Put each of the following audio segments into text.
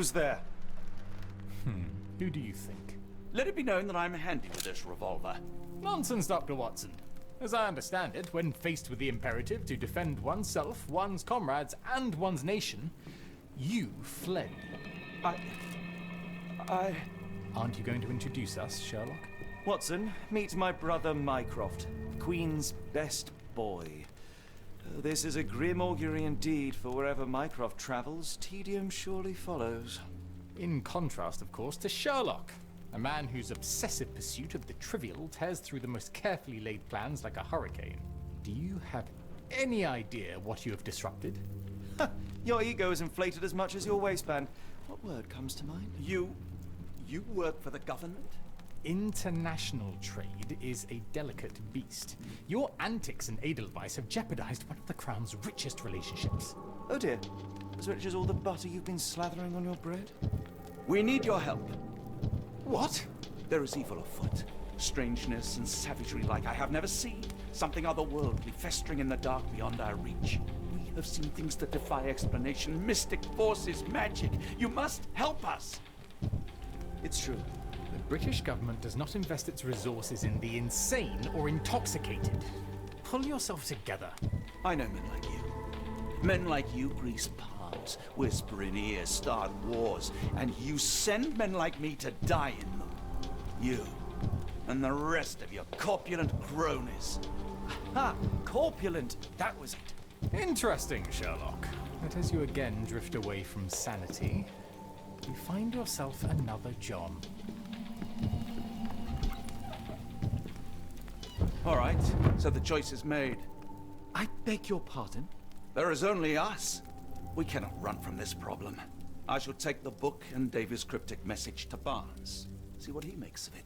Who's there? Who do you think? Let it be known that I'm handy with this revolver. Nonsense, Dr. Watson. As I understand it, when faced with the imperative to defend oneself, one's comrades, and one's nation, you fled. Aren't you going to introduce us, Sherlock? Watson, meet my brother Mycroft, Queen's best boy. This is a grim augury indeed, for wherever Mycroft travels, tedium surely follows. In contrast, of course, to Sherlock, a man whose obsessive pursuit of the trivial tears through the most carefully laid plans like a hurricane. Do you have any idea what you have disrupted? Your ego is inflated as much as your waistband. What word comes to mind? You work for the government? International trade is a delicate beast. Your antics and Edelweiss have jeopardized one of the Crown's richest relationships. Oh dear. As rich as all the butter you've been slathering on your bread? We need your help. What? There is evil afoot. Strangeness and savagery like I have never seen. Something otherworldly festering in the dark beyond our reach. We have seen things that defy explanation. Mystic forces, magic. You must help us. It's true. The British government does not invest its resources in the insane or intoxicated. Pull yourself together. I know men like you. Men like you grease palms, whisper in ears, start wars, and you send men like me to die in them. You and the rest of your corpulent cronies. Ha! Corpulent! That was it. Interesting, Sherlock. But as you again drift away from sanity, you find yourself another John. All right, so the choice is made. I beg your pardon? There is only us. We cannot run from this problem. I shall take the book and Davy's cryptic message to Barnes. See what he makes of it.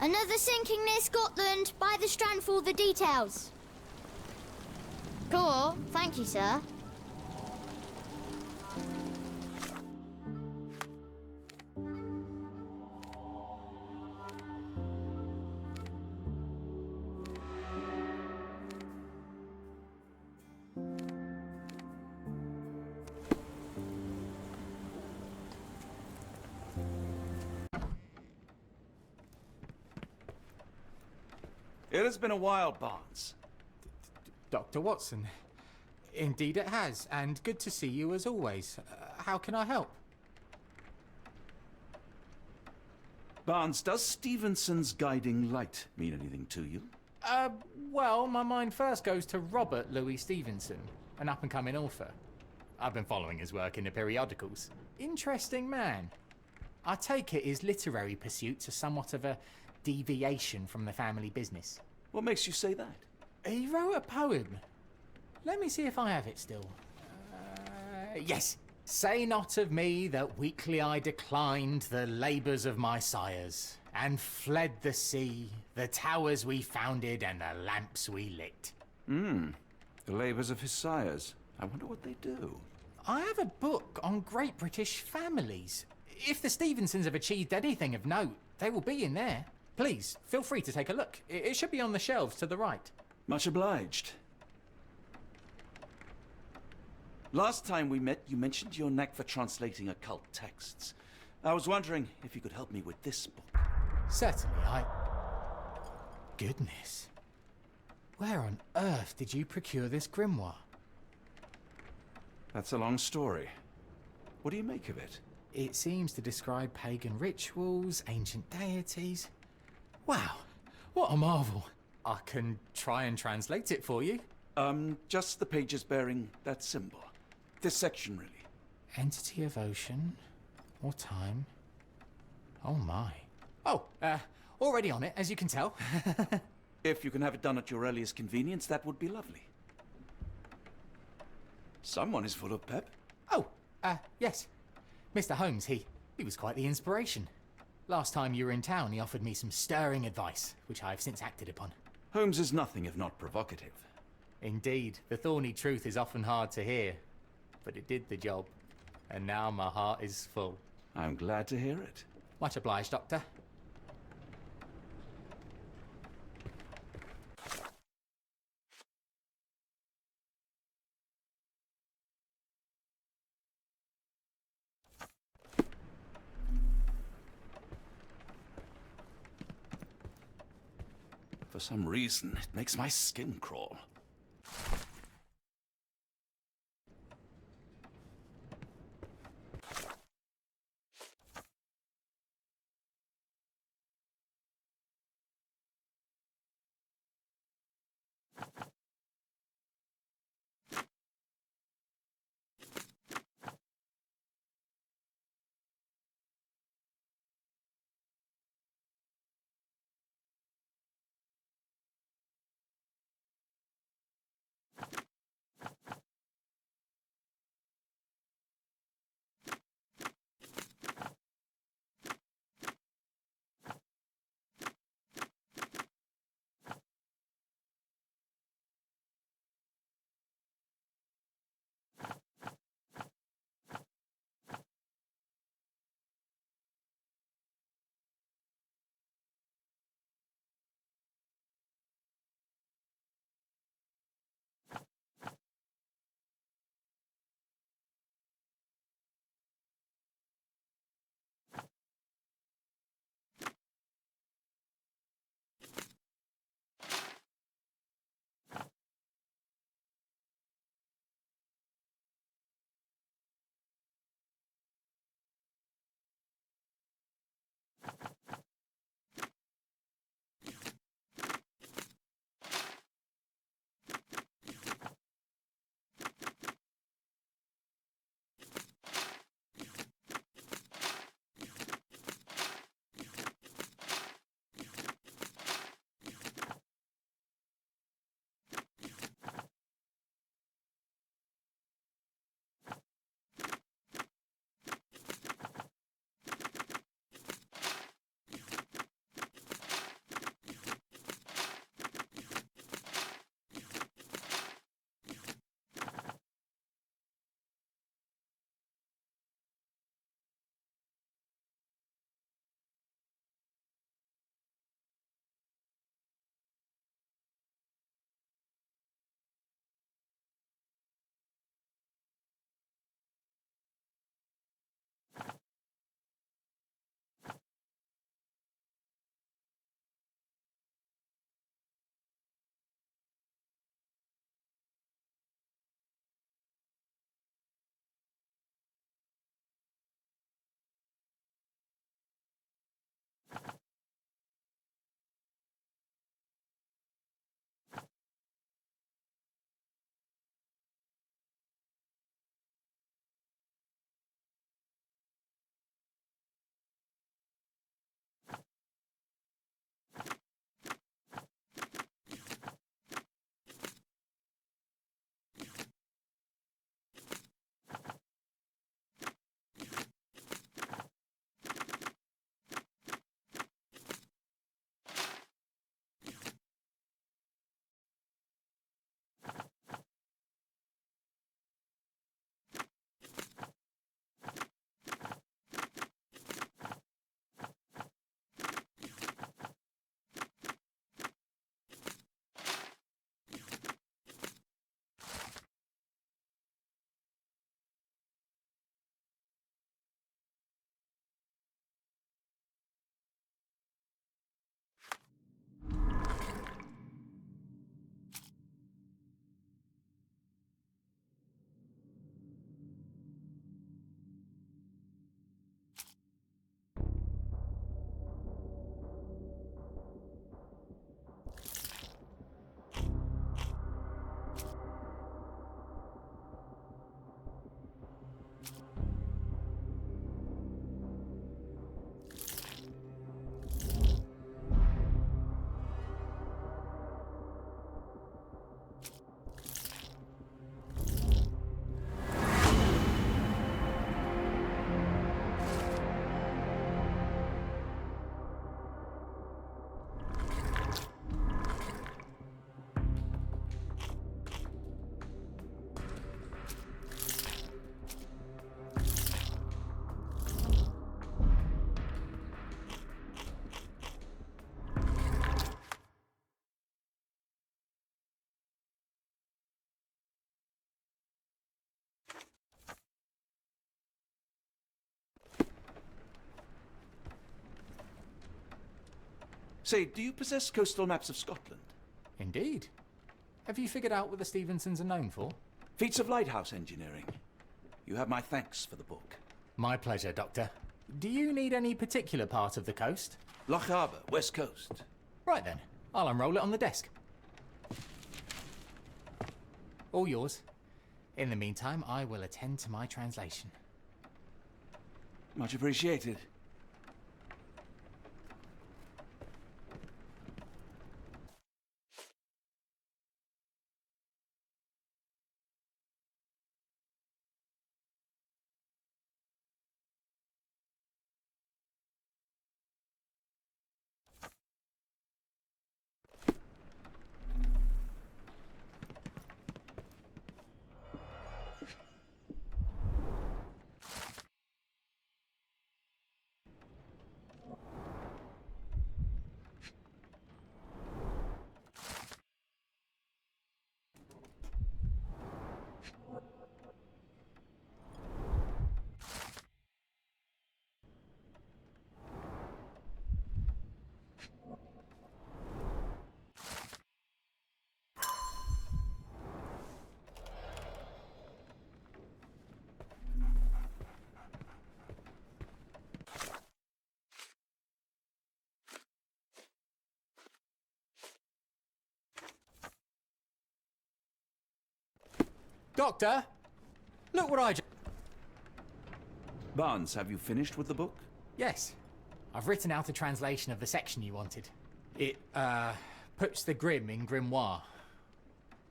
Another sinking near Scotland. By the Strand for all the details. Cool. Thank you, sir. It has been a while, Barnes. Dr. Watson. Indeed it has, and good to see you as always. How can I help? Barnes, does Stevenson's guiding light mean anything to you? Well, my mind first goes to Robert Louis Stevenson, an up-and-coming author. I've been following his work in the periodicals. Interesting man. I take it his literary pursuits are somewhat of a deviation from the family business. What makes you say that? He wrote a poem. Let me see if I have it still. Yes. Say not of me that weakly I declined the labours of my sires, and fled the sea, the towers we founded, and the lamps we lit. The labours of his sires. I wonder what they do. I have a book on great British families. If the Stevensons have achieved anything of note, they will be in there. Please, feel free to take a look. It should be on the shelves to the right. Much obliged. Last time we met, you mentioned your knack for translating occult texts. I was wondering if you could help me with this book. Certainly, Goodness. Where on earth did you procure this grimoire? That's a long story. What do you make of it? It seems to describe pagan rituals, ancient deities. Wow, what a marvel. I can try and translate it for you. Just the pages bearing that symbol. This section, really. Entity of ocean or time. Oh my. Oh, already on it, as you can tell. If you can have it done at your earliest convenience, that would be lovely. Someone is full of pep. Oh, yes. Mr. Holmes, he was quite the inspiration. Last time you were in town, he offered me some stirring advice, which I've since acted upon. Holmes is nothing if not provocative. Indeed, the thorny truth is often hard to hear, but it did the job, and now my heart is full. I'm glad to hear it. Much obliged, Doctor. For some reason, it makes my skin crawl. Say, do you possess coastal maps of Scotland? Indeed. Have you figured out what the Stevensons are known for? Feats of lighthouse engineering. You have my thanks for the book. My pleasure, Doctor. Do you need any particular part of the coast? Loch Harbour, West Coast. Right then, I'll unroll it on the desk. All yours. In the meantime, I will attend to my translation. Much appreciated. Doctor! Look what I just... Barnes, have you finished with the book? Yes. I've written out a translation of the section you wanted. It, puts the grim in grimoire.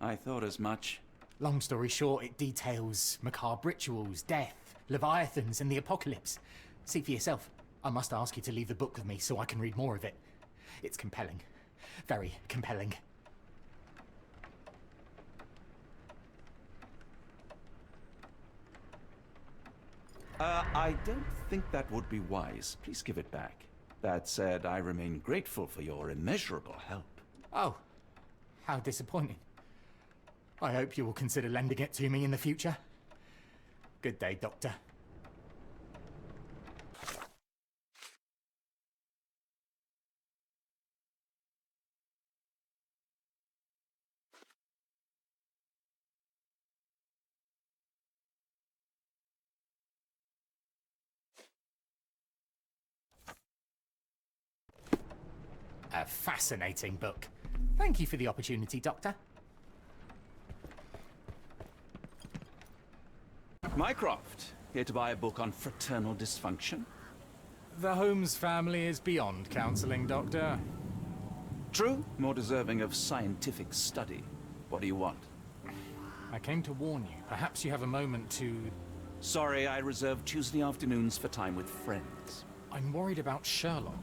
I thought as much. Long story short, it details macabre rituals, death, leviathans, and the apocalypse. See for yourself. I must ask you to leave the book with me so I can read more of it. It's compelling. Very compelling. I don't think that would be wise. Please give it back. That said, I remain grateful for your immeasurable help. Oh, how disappointing. I hope you will consider lending it to me in the future. Good day, Doctor. A fascinating book. Thank you for the opportunity, Doctor. Mycroft, here to buy a book on fraternal dysfunction? The Holmes family is beyond counseling, Doctor. True, more deserving of scientific study. What do you want? I came to warn you. Perhaps you have a moment to... Sorry, I reserve Tuesday afternoons for time with friends. I'm worried about Sherlock.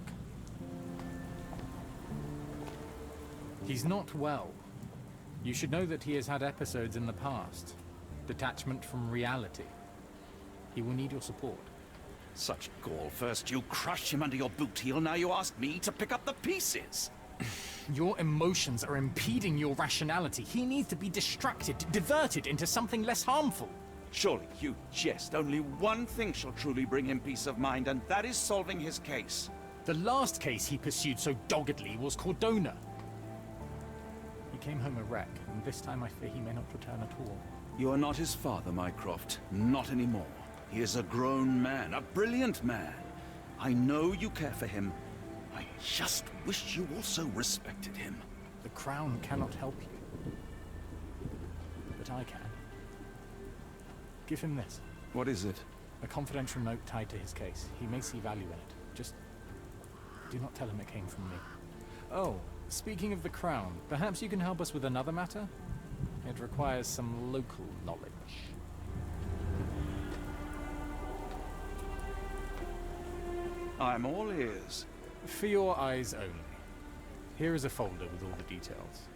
He's not well. You should know that he has had episodes in the past. Detachment from reality. He will need your support. Such gall. First you crush him under your boot heel, now you ask me to pick up the pieces. Your emotions are impeding your rationality. He needs to be distracted, diverted into something less harmful. Surely you jest. Only one thing shall truly bring him peace of mind, and that is solving his case. The last case he pursued so doggedly was Cordona. He came home a wreck, and this time I fear he may not return at all. You are not his father, Mycroft. Not anymore. He is a grown man, a brilliant man. I know you care for him. I just wish you also respected him. The Crown cannot help you. But I can. Give him this. What is it? A confidential note tied to his case. He may see value in it. Just do not tell him it came from me. Oh, speaking of the Crown, perhaps you can help us with another matter? It requires some local knowledge. I'm all ears. For your eyes only. Here is a folder with all the details.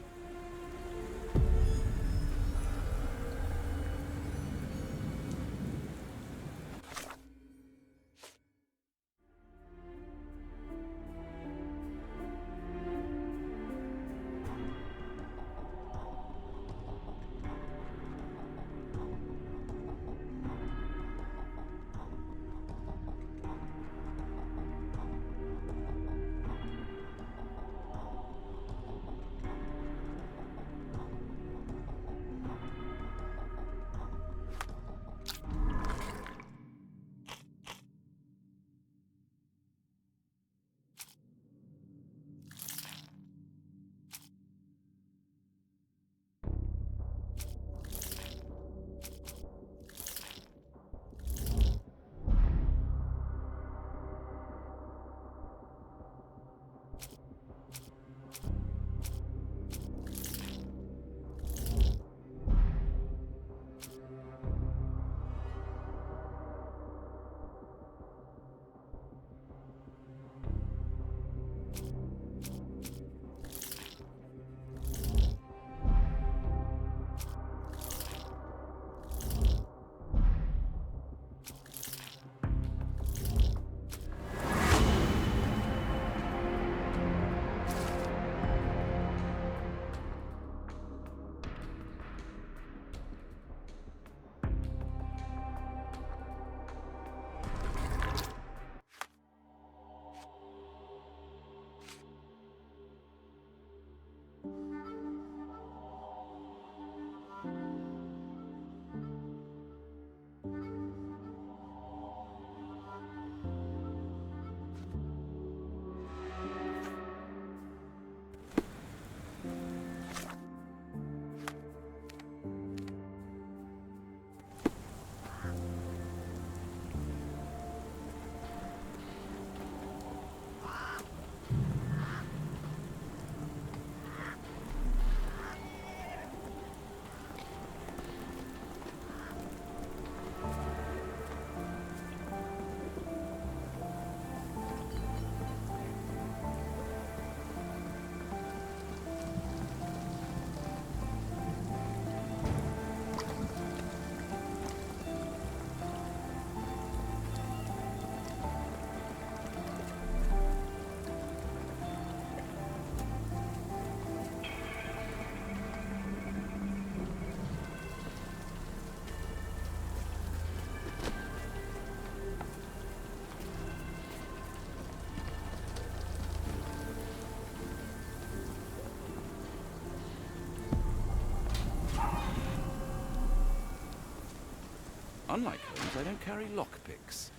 Unlike Holmes, I don't carry lockpicks.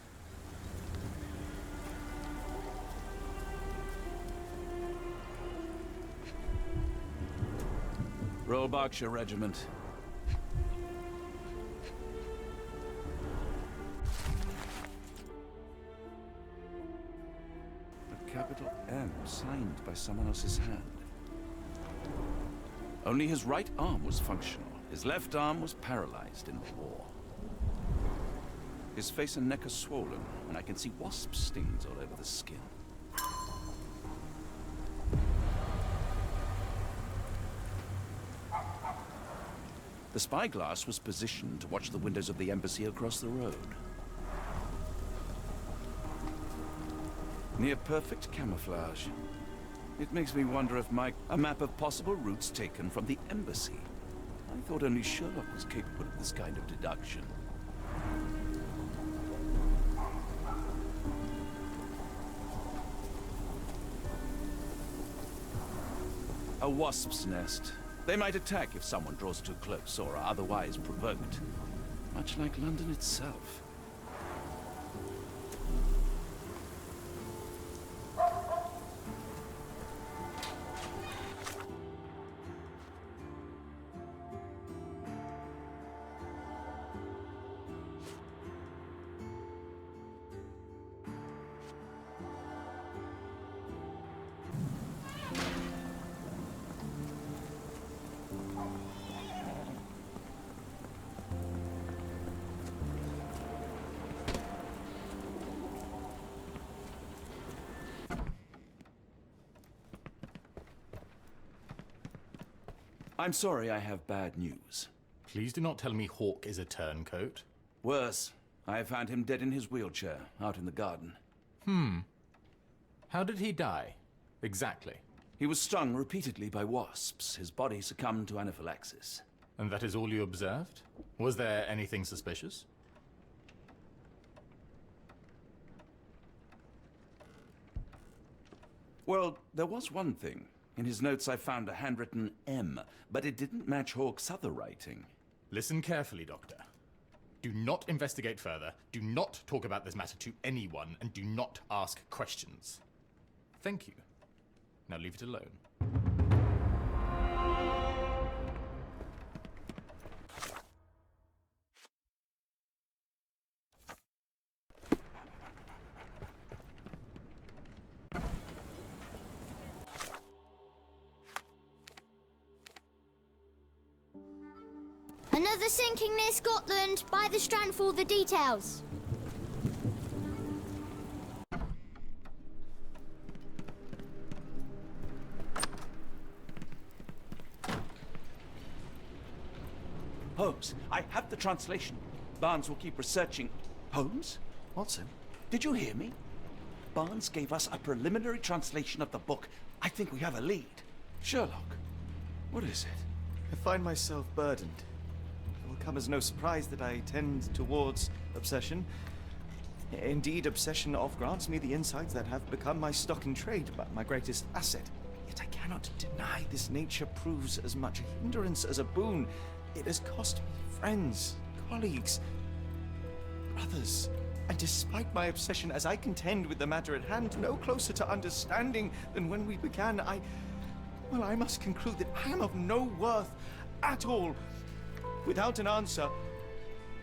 Royal Berkshire Regiment. A capital M signed by someone else's hand. Only his right arm was functional. His left arm was paralyzed in the war. His face and neck are swollen, and I can see wasp stings all over the skin. The spyglass was positioned to watch the windows of the embassy across the road. Near perfect camouflage. It makes me wonder if a map of possible routes taken from the embassy. I thought only Sherlock was capable of this kind of deduction. A wasp's nest. They might attack if someone draws too close or are otherwise provoked. Much like London itself. I'm sorry, I have bad news. Please do not tell me Hawk is a turncoat. Worse, I have found him dead in his wheelchair, out in the garden. How did he die? Exactly. He was stung repeatedly by wasps. His body succumbed to anaphylaxis. And that is all you observed? Was there anything suspicious? Well, there was one thing. In his notes I found a handwritten M, but it didn't match Hawke's other writing. Listen carefully, Doctor. Do not investigate further, do not talk about this matter to anyone, and do not ask questions. Thank you. Now leave it alone. Another sinking near Scotland. By the Strand for all the details. Holmes, I have the translation. Barnes will keep researching. Holmes? Watson? Did you hear me? Barnes gave us a preliminary translation of the book. I think we have a lead. Sherlock, what is it? I find myself burdened. It will come as no surprise that I tend towards obsession. Indeed, obsession oft grants me the insights that have become my stock in trade, but my greatest asset. Yet I cannot deny this nature proves as much a hindrance as a boon. It has cost me friends, colleagues, brothers. And despite my obsession, as I contend with the matter at hand, no closer to understanding than when we began, I must conclude that I am of no worth at all. Without an answer,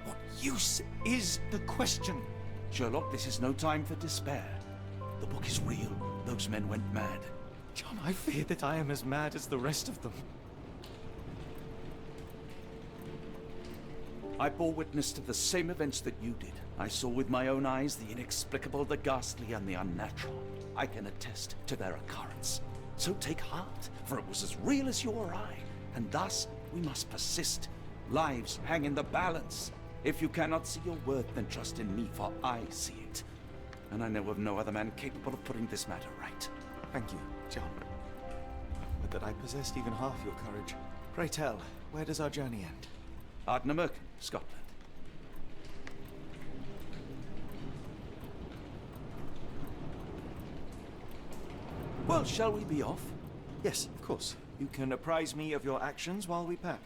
what use is the question? Sherlock, this is no time for despair. The book is real. Those men went mad. John, I fear that I am as mad as the rest of them. I bore witness to the same events that you did. I saw with my own eyes the inexplicable, the ghastly, and the unnatural. I can attest to their occurrence. So take heart, for it was as real as you or I, and thus we must persist. Lives hang in the balance. If you cannot see your worth, then trust in me, for I see it. And I know of no other man capable of putting this matter right. Thank you, John. Would that I possessed even half your courage. Pray tell, where does our journey end? Ardnamurchan, Scotland. Well, shall we be off? Yes, of course. You can apprise me of your actions while we pack.